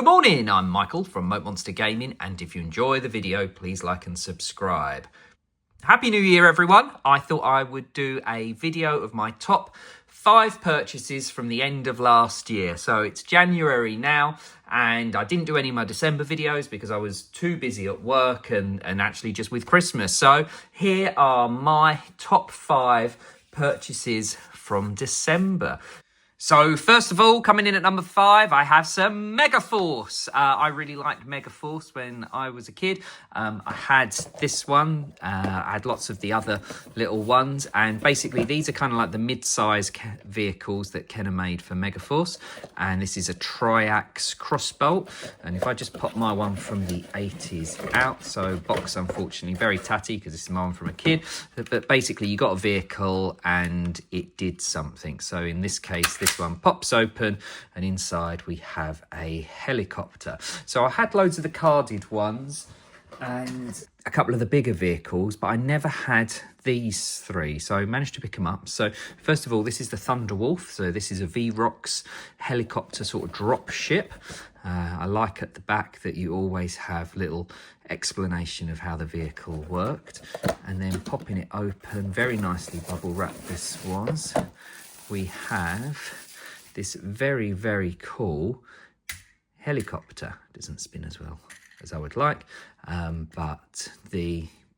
Good morning, I'm Michael from Moat Monster Gaming, and if you enjoy the video, please like and subscribe. Happy New Year, everyone. I thought I would do a video of my top 5 purchases from the end of last year. So it's January now, and I didn't do any of my December videos because I was too busy at work and actually just with Christmas. So here are my top 5 purchases from December. So first of all, coming in at number 5, I have some Megaforce. I really liked Megaforce when I was a kid. I had this one. I had lots of the other little ones. And basically, these are kind of like the mid-size vehicles that Conan made for Megaforce. And this is a triax crossbolt. And if I just pop my one from the 80s out. So box, unfortunately, very tatty because this is my one from a kid. But basically, you got a vehicle and it did something. So in this case, this one pops open and inside we have a helicopter. So I had loads of the carded ones and a couple of the bigger vehicles, but I never had these 3, so I managed to pick them up. So first of all, this is the Thunderwolf. So this is a V-Rox helicopter sort of drop ship. I like at the back that you always have little explanation of how the vehicle worked, and then popping it open, very nicely bubble wrapped this was, we have this very, very cool helicopter. Doesn't spin as well as I would like, but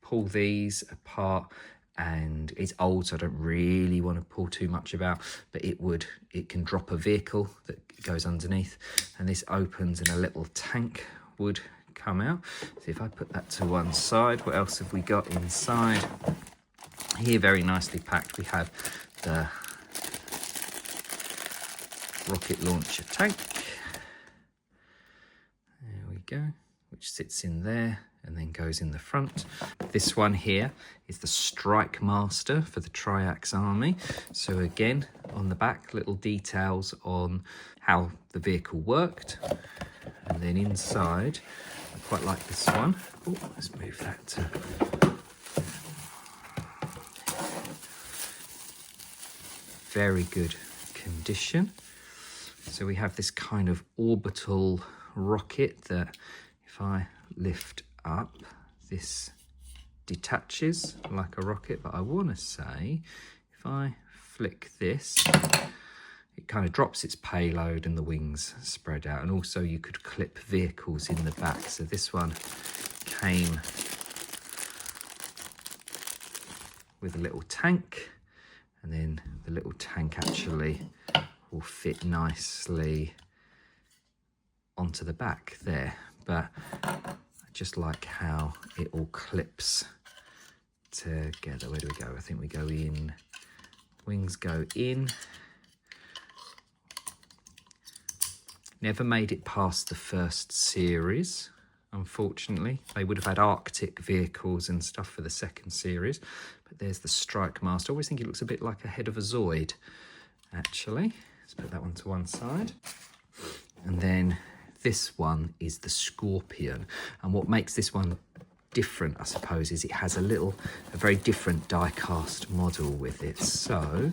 pull these apart, and it's old, so I don't really want to pull too much about, but it can drop a vehicle that goes underneath, and this opens and a little tank would come out. So if I put that to one side, what else have we got inside? Here, very nicely packed, we have the rocket launcher tank. There we go, which sits in there and then goes in the front. This one here is the Strike Master for the Triax Army. So again, on the back, little details on how the vehicle worked. And then inside, I quite like this one. Oh, let's move that to... Very good condition. So we have this kind of orbital rocket that if I lift up, this detaches like a rocket, but I want to say if I flick this, it kind of drops its payload and the wings spread out. And also you could clip vehicles in the back. So this one came with a little tank, and then the little tank actually will fit nicely onto the back there. But I just like how it all clips together. Where do we go? I think we go in, wings go in. Never made it past the first series, unfortunately. They would have had Arctic vehicles and stuff for the second series, but there's the Strike Master. I always think it looks a bit like a head of a Zoid, actually. Let's put that one to one side. And then this one is the Scorpion. And what makes this one different, I suppose, is it has a very different die-cast model with it. So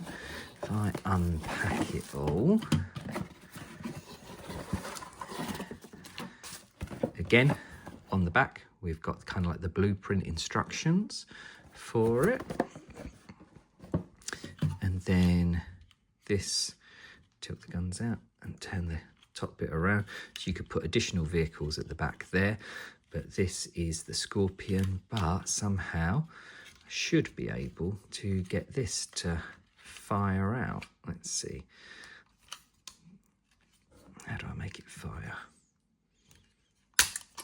if I unpack it all, again, on the back, we've got kind of like the blueprint instructions for it. And then this, tilt the guns out and turn the top bit around. So you could put additional vehicles at the back there. But this is the Scorpion, but somehow I should be able to get this to fire out. Let's see. How do I make it fire?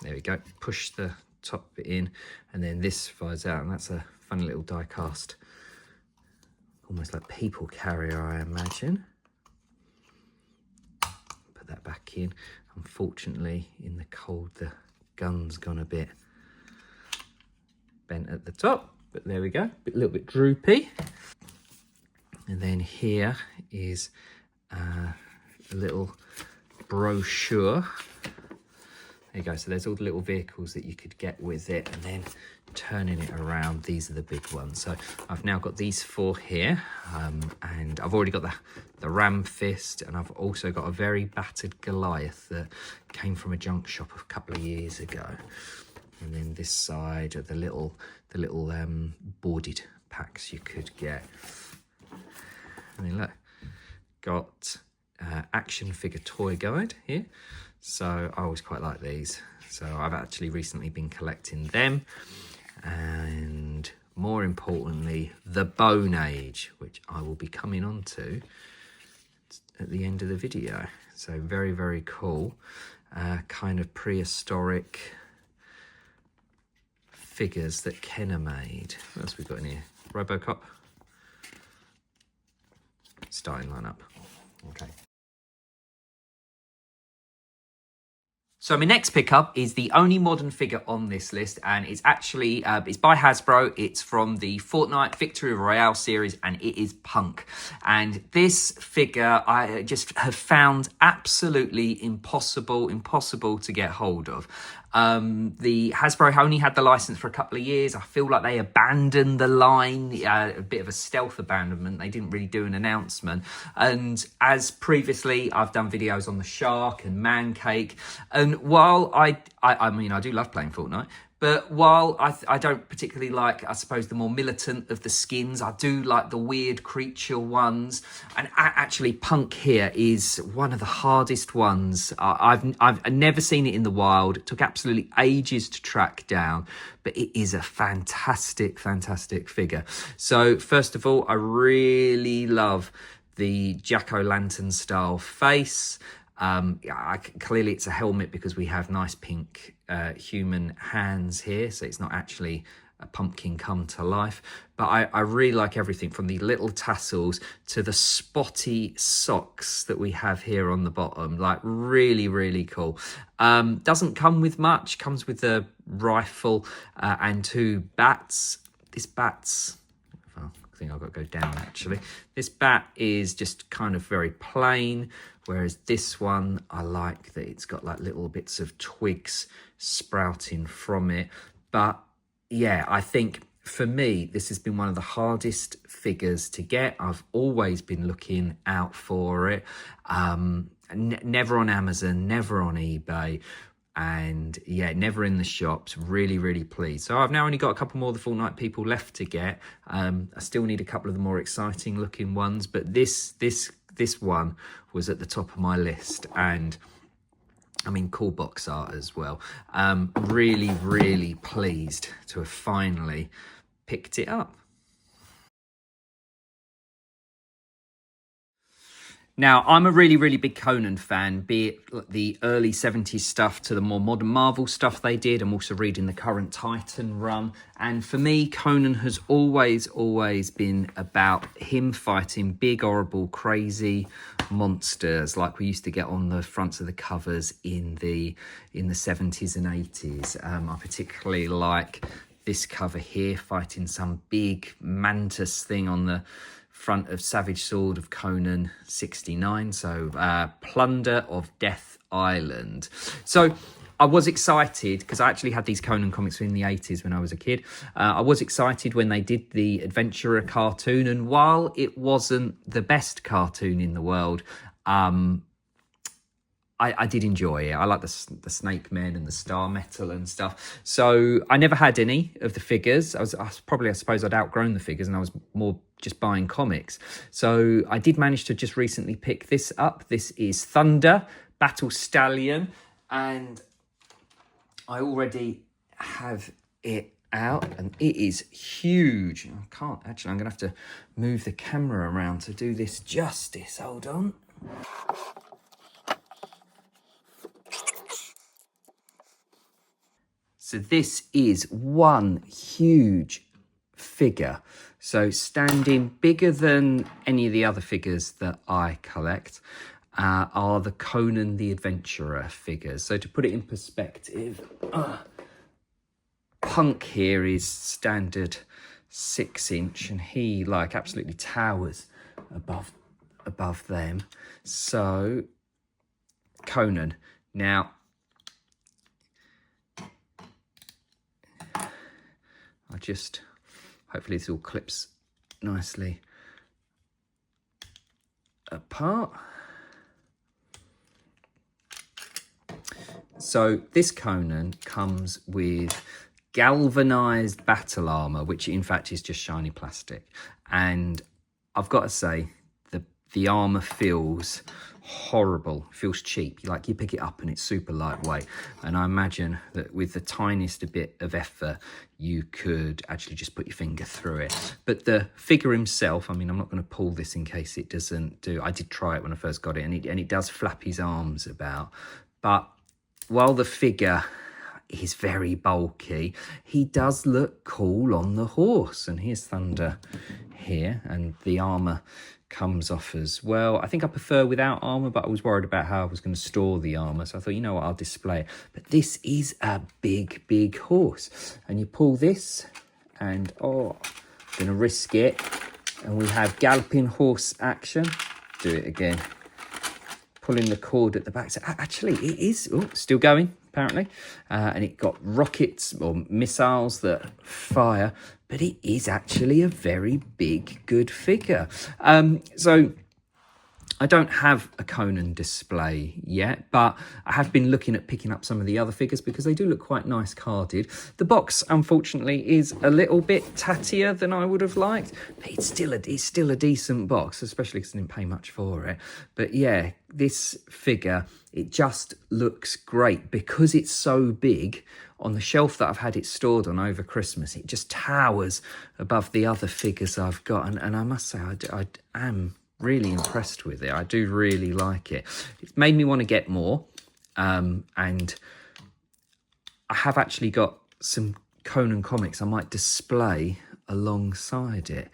There we go. Push the top bit in, and then this fires out, and that's a funny little die-cast, almost like people carrier, I imagine. Put that back in. Unfortunately, in the cold, the gun's gone a bit bent at the top, but there we go. A little bit droopy. And then here is a little brochure. There you go. So there's all the little vehicles that you could get with it, and then turning it around, these are the big ones. So I've now got these 4 here, and I've already got the ram fist, and I've also got a very battered Goliath that came from a junk shop a couple of years ago. And then this side are the little boarded packs you could get. And then look, got action figure toy guide here. So I always quite like these. So I've actually recently been collecting them. And more importantly, the Bone Age, which I will be coming on to at the end of the video. So very, very cool. Kind of prehistoric figures that Kenner made. What else we've got in here? Robocop. Starting lineup. Okay. So my next pickup is the only modern figure on this list, and it's actually it's by Hasbro. It's from the Fortnite Victory Royale series, and it is Punk. And this figure I just have found absolutely impossible to get hold of. The Hasbro only had the license for a couple of years. I feel like they abandoned the line, a bit of a stealth abandonment. They didn't really do an announcement. And as previously, I've done videos on the Shark and Man Cake. And while I mean, I do love playing Fortnite, but while I don't particularly like, I suppose, the more militant of the skins, I do like the weird creature ones. And actually, Punk here is one of the hardest ones. I've never seen it in the wild. It took absolutely ages to track down, but it is a fantastic figure. So first of all, I really love the jack-o'-lantern style face. Clearly it's a helmet because we have nice pink human hands here, so it's not actually a pumpkin come to life. But I really like everything from the little tassels to the spotty socks that we have here on the bottom. Like really cool. Doesn't come with much, comes with a rifle and 2 bats. This bat's, well, I think I've got to go down actually. This bat is just kind of very plain, whereas this one, I like that it's got like little bits of twigs sprouting from it. But yeah, I think for me, this has been one of the hardest figures to get. I've always been looking out for it. Never on Amazon, never on eBay. And yeah, never in the shops. Really pleased. So I've now only got a couple more of the Fortnite people left to get. I still need a couple of the more exciting looking ones, but this one was at the top of my list. And I mean, cool box art as well. Really pleased to have finally picked it up. Now, I'm a really big Conan fan, be it the early 70s stuff to the more modern Marvel stuff they did. I'm also reading the current Titan run. And for me, Conan has always been about him fighting big, horrible, crazy monsters like we used to get on the fronts of the covers in the 70s and 80s. I particularly like this cover here, fighting some big mantis thing on the front of Savage Sword of Conan 69, so Plunder of Death Island. So I was excited because I actually had these Conan comics in the 80s when I was a kid. I was excited when they did the Adventurer cartoon, and while it wasn't the best cartoon in the world, I did enjoy it. I like the Snake Men and the Star Metal and stuff. So I never had any of the figures. I suppose I'd outgrown the figures and I was more just buying comics. So I did manage to just recently pick this up. This is Thunder, Battle Stallion. And I already have it out and it is huge. I can't, actually, I'm going to have to move the camera around to do this justice. Hold on. So this is one huge figure. So standing bigger than any of the other figures that I collect are the Conan the Adventurer figures. So to put it in perspective, Punk here is standard 6-inch and he like absolutely towers above them. So Conan. Now, hopefully this all clips nicely apart. So this Conan comes with galvanized battle armor, which in fact is just shiny plastic. And I've got to say, the armor feels horrible, feels cheap. Like you pick it up and it's super lightweight. And I imagine that with the tiniest bit of effort, you could actually just put your finger through it. But the figure himself, I mean, I'm not going to pull this in case it doesn't do. I did try it when I first got it, and it does flap his arms about. But while the figure is very bulky, he does look cool on the horse. And here's Thunder here, and the armor comes off as well. I think I prefer without armor, but I was worried about how I was going to store the armor, so I thought, you know what, I'll display it. But this is a big horse, and you pull this, and I'm going to risk it, and we have galloping horse action. Do it again. Pulling the cord at the back. So actually, it is still going, apparently. And it got rockets or missiles that fire, but it is actually a very big, good figure. So I don't have a Conan display yet, but I have been looking at picking up some of the other figures because they do look quite nice carded. The box, unfortunately, is a little bit tattier than I would have liked, but it's still a decent box, especially because I didn't pay much for it. But yeah, this figure, it just looks great because it's so big. On the shelf that I've had it stored on over Christmas, it just towers above the other figures I've got, and I must say I am really impressed with it. I do really like it. It's made me want to get more, and I have actually got some Conan comics I might display alongside it.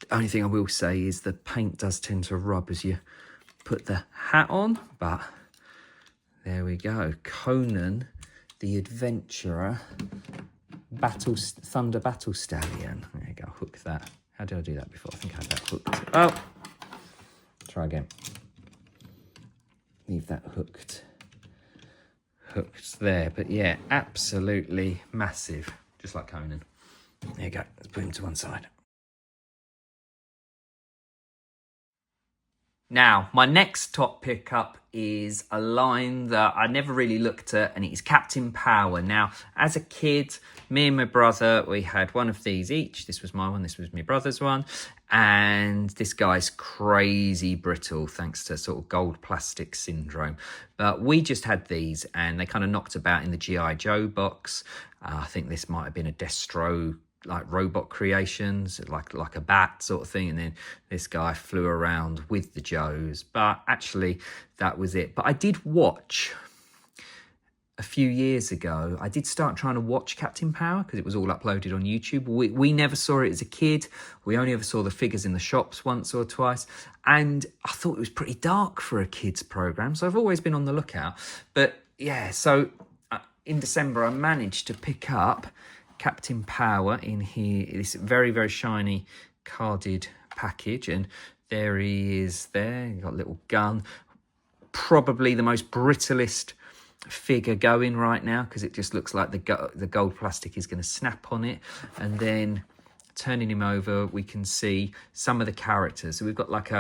The only thing I will say is the paint does tend to rub as you put the hat on, but there we go. Conan the Adventurer, Thunder Battle Stallion. There you go, hook that. How did I do that before? I think I had that hooked. Oh, try again. Leave that hooked there. But yeah, absolutely massive, just like Conan. There you go, let's put him to one side. Now, my next top pickup is a line that I never really looked at, and it is Captain Power. Now, as a kid, me and my brother, we had one of these each. This was my one, this was my brother's one. And this guy's crazy brittle, thanks to sort of gold plastic syndrome. But we just had these, and they kind of knocked about in the G.I. Joe box. I think this might have been a Destro like robot creations, like a bat sort of thing, and then this guy flew around with the Joes, but actually that was it. But I did watch a few years ago, I did start trying to watch Captain Power because it was all uploaded on YouTube. We never saw it as a kid. We only ever saw the figures in the shops once or twice, and I thought it was pretty dark for a kids program, so I've always been on the lookout. But yeah, so in December I managed to pick up Captain Power in here, this very, very shiny carded package, and there he is there. He's got a little gun. Probably the most brittlest figure going right now because it just looks like the gold plastic is going to snap on it. And then turning him over, we can see some of the characters. So we've got like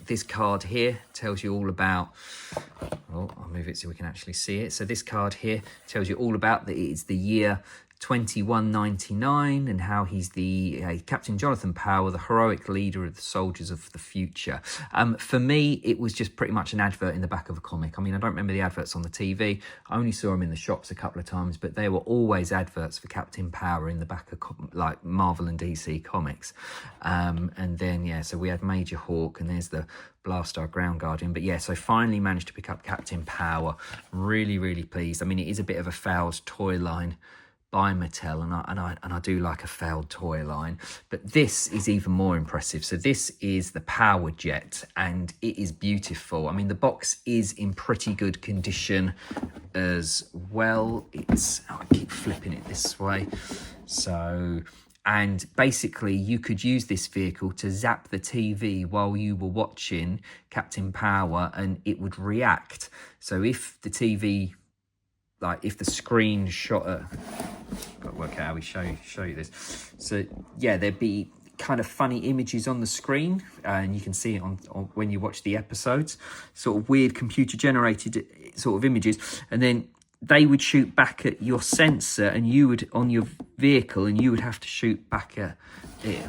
this card here tells you all about, I'll move it so we can actually see it. So this card here tells you all about it's the year 2199 and how he's the Captain Jonathan Power, the heroic leader of the soldiers of the future. For me, it was just pretty much an advert in the back of a comic. I mean, I don't remember the adverts on the TV. I only saw them in the shops a couple of times, but there were always adverts for Captain Power in the back of like Marvel and DC comics. And then, yeah, so we had Major Hawk, and there's the Blastar Ground Guardian. But yeah, so finally managed to pick up Captain Power. Really, really pleased. I mean, it is a bit of a failed toy line by Mattel, and I do like a failed toy line, but this is even more impressive. So this is the Power Jet, and it is beautiful. I mean, the box is in pretty good condition as well. I keep flipping it this way. So, and basically you could use this vehicle to zap the TV while you were watching Captain Power, and it would react. So if the TV, like if the screen shot at, got work out how we show you this. So yeah, there'd be kind of funny images on the screen, and you can see it on when you watch the episodes, sort of weird computer generated sort of images, and then they would shoot back at your sensor, and you would on your vehicle, and you would have to shoot back at it.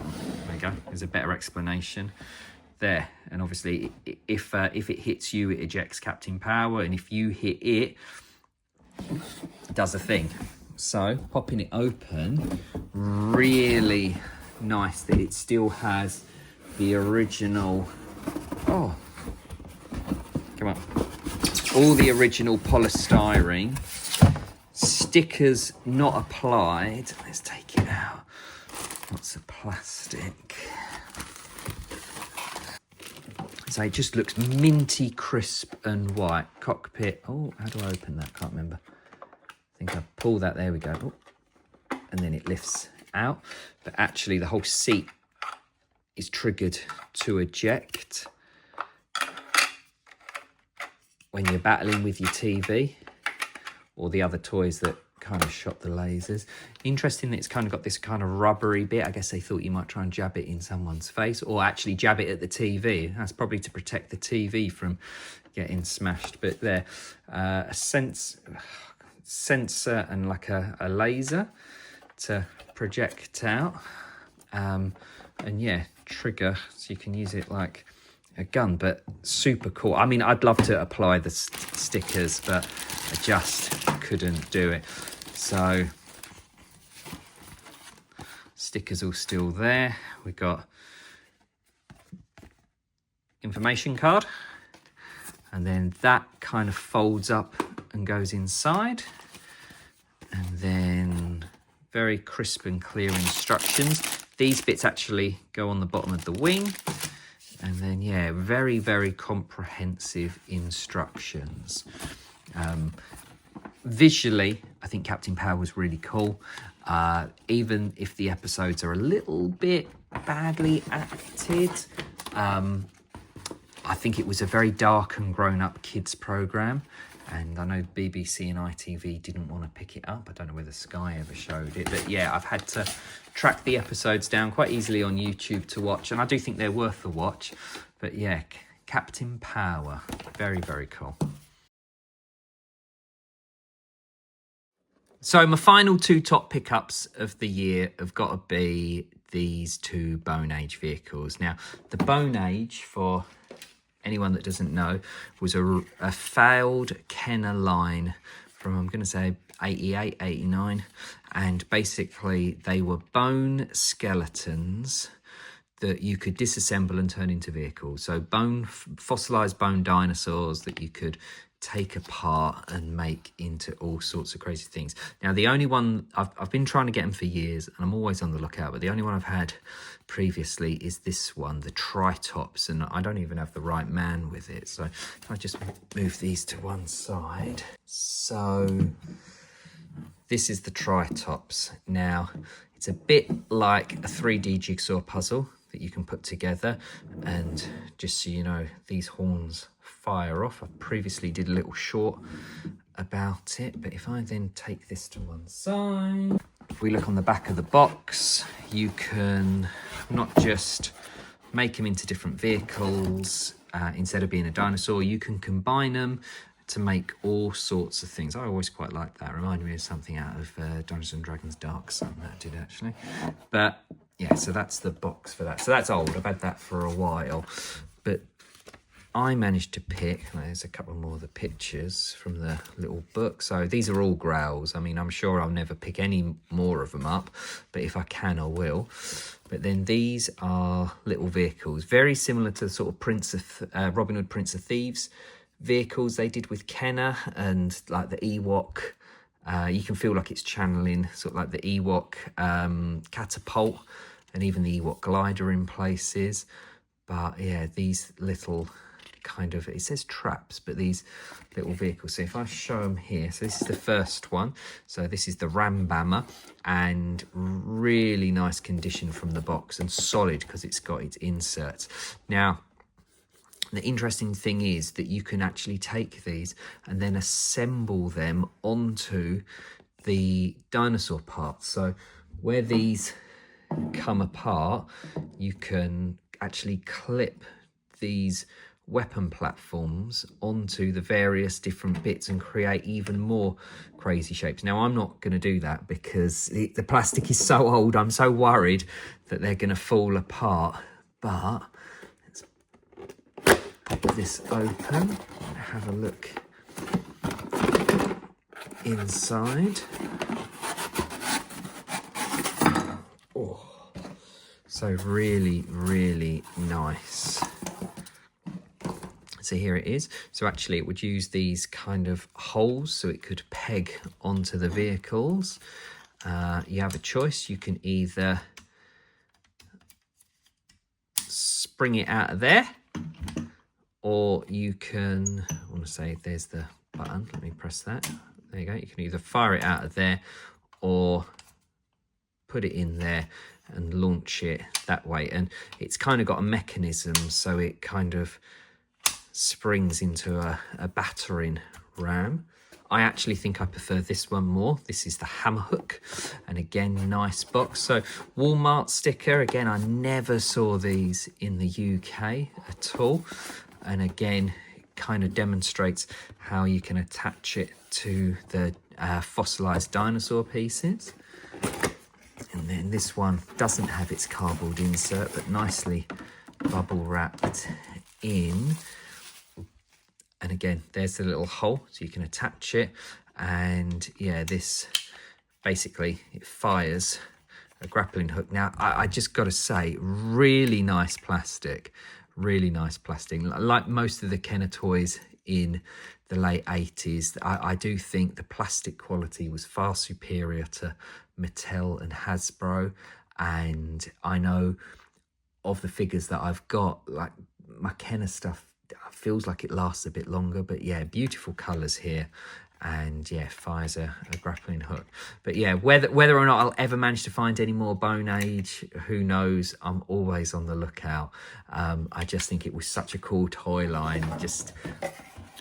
There you go. There's a better explanation there. And obviously, if it hits you, it ejects Captain Power, and if you hit it, it does a thing. So popping it open, really nice that it still has the original. Oh, come on! All the original polystyrene. Stickers not applied. Let's take it out. Lots of plastic. So it just looks minty, crisp and white. Cockpit. Oh, how do I open that? Can't remember. I think I pull that. There we go. Oh, and then it lifts out. But actually the whole seat is triggered to eject when you're battling with your TV or the other toys that kind of shot the lasers. Interesting that it's kind of got this kind of rubbery bit. I guess they thought you might try and jab it in someone's face, or actually jab it at the TV. That's probably to protect the TV from getting smashed. But there, a sensor and like a laser to project out. And yeah, trigger, so you can use it like a gun, but super cool. I mean, I'd love to apply the stickers, but I just couldn't do it. So stickers all still there. We got information card, and then that kind of folds up and goes inside, and then very crisp and clear instructions. These bits actually go on the bottom of the wing. And then, yeah, very, very comprehensive instructions. Visually, I think Captain Power was really cool. Even if the episodes are a little bit badly acted, I think it was a very dark and grown-up kids programme. And I know BBC and ITV didn't want to pick it up. I don't know whether Sky ever showed it. But yeah, I've had to track the episodes down quite easily on YouTube to watch. And I do think they're worth a watch. But yeah, Captain Power. Very, very cool. So my final two top pickups of the year have got to be these two Bone Age vehicles. Now, the Bone Age, for anyone that doesn't know, was a failed Kenner line from, I'm going to say, 88, 89. And basically, they were bone skeletons that you could disassemble and turn into vehicles. So fossilized bone dinosaurs that you could take apart and make into all sorts of crazy things. Now, the only one, I've been trying to get them for years, and I'm always on the lookout, but the only one I've had previously is this one, the Tritops, and I don't even have the right man with it. So if I just move these to one side. So this is the Tritops. Now, it's a bit like a 3D jigsaw puzzle that you can put together, and just so you know, these horns fire off. I previously did a little short about it, but if I then take this to one side, if we look on the back of the box, you can not just make them into different vehicles. Instead of being a dinosaur, you can combine them to make all sorts of things. I always quite like that. Reminded me of something out of Dungeons and Dragons Dark Sun, that did actually. But yeah, so that's the box for that. So that's old. I've had that for a while, but I managed to pick, there's a couple more of the pictures from the little book. So these are all growls. I mean, I'm sure I'll never pick any more of them up, but if I can, I will. But then these are little vehicles, very similar to the sort of Robin Hood Prince of Thieves vehicles they did with Kenner, and like the Ewok. You can feel like it's channeling sort of like the Ewok catapult and even the Ewok glider in places. But yeah, these little kind of, it says traps, but these little vehicles. So if I show them here, so this is the first one. So this is the Rambammer, and really nice condition from the box and solid because it's got its inserts. Now, the interesting thing is that you can actually take these and then assemble them onto the dinosaur parts. So where these come apart, you can actually clip these weapon platforms onto the various different bits and create even more crazy shapes. Now, I'm not going to do that because the plastic is so old. I'm so worried that they're going to fall apart. But let's pop this open and have a look inside. Oh, so really, really nice. So here it is. So actually it would use these kind of holes so it could peg onto the vehicles. You have a choice. You can either spring it out of there, or you can, I want to say there's the button. Let me press that. There you go. You can either fire it out of there or put it in there and launch it that way. And it's kind of got a mechanism so it kind of springs into a battering ram. I actually think I prefer this one more. This is the hammer hook, and again, nice box. So Walmart sticker, again, I never saw these in the UK at all. And again, it kind of demonstrates how you can attach it to the fossilized dinosaur pieces. And then this one doesn't have its cardboard insert, but nicely bubble wrapped in. And again, there's the little hole, so you can attach it. And yeah, this basically, it fires a grappling hook. Now, I just got to say, really nice plastic. Really nice plastic. Like most of the Kenner toys in the late 80s, I do think the plastic quality was far superior to Mattel and Hasbro. And I know of the figures that I've got, like my Kenner stuff, feels like it lasts a bit longer. But yeah, beautiful colours here, and yeah, fires a grappling hook. But yeah, whether or not I'll ever manage to find any more Bone Age, who knows. I'm always on the lookout. I just think it was such a cool toy line. Just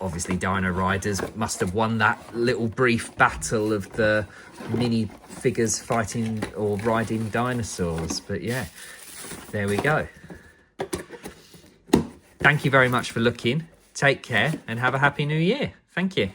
obviously Dino Riders must have won that little brief battle of the mini figures fighting or riding dinosaurs. But yeah, there we go. Thank you very much for looking. Take care and have a happy new year. Thank you.